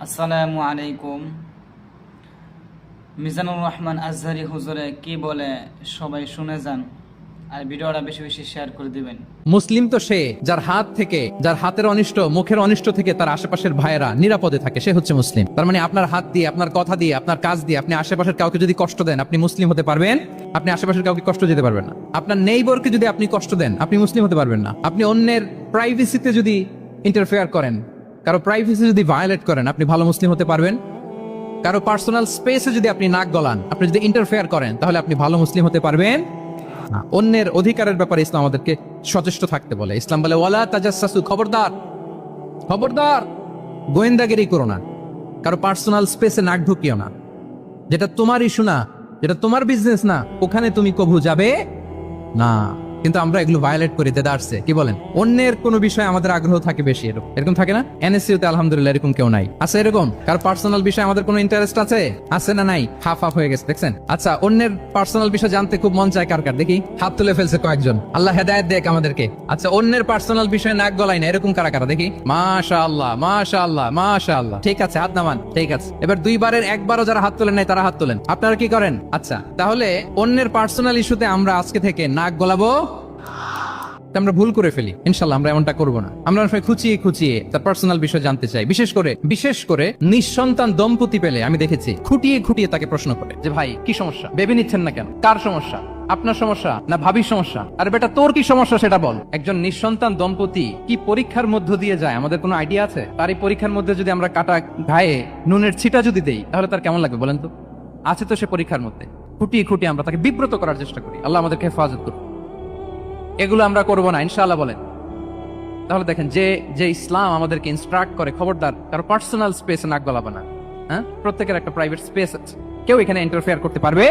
আসসালামু আলাইকুম। মিজানুর রহমান আজহারি হুজুরে কি বলে সবাই শুনে যান, আর ভিডিওটা বেশি বেশি শেয়ার করে দিবেন। মুসলিম তো সে যার হাত থেকে, যার হাতের অনিষ্ট, মুখের অনিষ্ট থেকে তার আশেপাশের ভাইয়েরা নিরাপদে থাকে, সে হচ্ছে মুসলিম। তার মানে আপনার হাত দিয়ে, আপনার কথা দিয়ে, আপনার কাজ দিয়ে আপনি আশেপাশের কাউকে যদি কষ্ট দেন, আপনি মুসলিম হতে পারবেন? আপনি আশেপাশের কাউকে কষ্ট দিতে পারবেন না। আপনার নেইবরকে যদি আপনি কষ্ট দেন, আপনি মুসলিম হতে পারবেন না। আপনি অন্যের প্রাইভেসিতে যদি ইন্টারফেয়ার করেন, কারো প্রাইভেসি যদি ভায়োলেট করেন, আপনি ভালো মুসলিম হতে পারবেন? কারো পার্সোনাল স্পেসে যদি আপনি নাক গলান, আপনি যদি ইন্টারফেয়ার করেন, তাহলে আপনি ভালো মুসলিম হতে পারবেন না। অন্যের অধিকারের ব্যাপারে ইসলাম আমাদেরকে সচেষ্ট থাকতে বলে। ইসলাম বলে ওয়ালা তাজাসসু, খবরদার খবরদার গোয়েন্দাগিরি করো না, কারো পার্সোনাল স্পেসে নাক ঢুকিও না। যেটা তোমার ইস্যু না, যেটা তোমার বিজনেস না, ওখানে তুমি কবু যাবে না। কিন্তু আমরা এগুলো ভায়োলেট করি দেদারসে। কি বলেন? অন্যের কোনো বিষয়ে আমাদের আগ্রহ থাকে বেশি, এরকম থাকে না? এনএসইউতে আলহামদুলিল্লাহ এরকম কেউ নাই, আছে এরকম? কার পার্সোনাল বিষয়ে আমাদের কোনো ইন্টারেস্ট আছে না নাই? হাফ হাফ হয়ে গেছে, দেখছেন? আচ্ছা, অন্যের পার্সোনাল বিষয় জানতে খুব মন চায় কার কার? দেখি হাত তুলে ফেলছে কয়েকজন, আল্লাহ হেদায়েত দেখ আমাদেরকে। আচ্ছা, অন্যের পার্সোনাল বিষয়ে নাক গলাই না, এরকম কারা কারা? দেখি। মাশাআল্লাহ মাশাআল্লাহ মাশাআল্লাহ, ঠিক আছে, হাত নামান, ঠিক আছে। এবার দুইবারের একবারও যারা হাত তোলেন নাই তারা হাত তোলেন। আপনারা কি করেন? আচ্ছা, তাহলে অন্যের পার্সোনাল ইস্যুতে আমরা আজকে থেকে নাক গলাবো? আমরা ভুল করে ফেলি, ইনশাল্লাহ আমরা এমনটা করবো না। আমরা অনেক সময় খুঁচিয়ে খুঁচিয়ে তার পার্সোনাল বিষয় জানতে চাই। বিশেষ করে নিঃসন্তান দম্পতি পেলে আমি দেখেছি খুঁটিয়ে খুঁটিয়ে তাকে প্রশ্ন করে যে ভাই কি সমস্যা, বেবি নিচ্ছেন না কেন, কার সমস্যা, আপনার সমস্যা না ভাবির সমস্যা? আরে বেটা, তোর কি সমস্যা সেটা বল। একজন নিঃসন্তান দম্পতি কি পরীক্ষার মধ্য দিয়ে যায় আমাদের কোনো আইডিয়া আছে? তার এই পরীক্ষার মধ্যে যদি আমরা কাটা ঘায়ে নুনের ছিটা যদি দেই, তাহলে তার কেমন লাগবে বলেন তো? আছে তো সে পরীক্ষার মধ্যে। খুঁটিয়ে খুঁটিয়ে আমরা তাকে বিব্রত করার চেষ্টা করি। আল্লাহ আমাদেরকে হেফাজত করুন। এগুলো আমরা করবো না, ইনশাআল্লাহ বলেন। তাহলে দেখেন, যে ইসলাম আমাদেরকে ইনস্ট্রাক্ট করে, খবরদার কারো পার্সোনাল স্পেসে নাক গলাবো না। হ্যাঁ, প্রত্যেকের একটা প্রাইভেট স্পেস আছে, কেউ এখানে ইন্টারফেয়ার করতে পারবে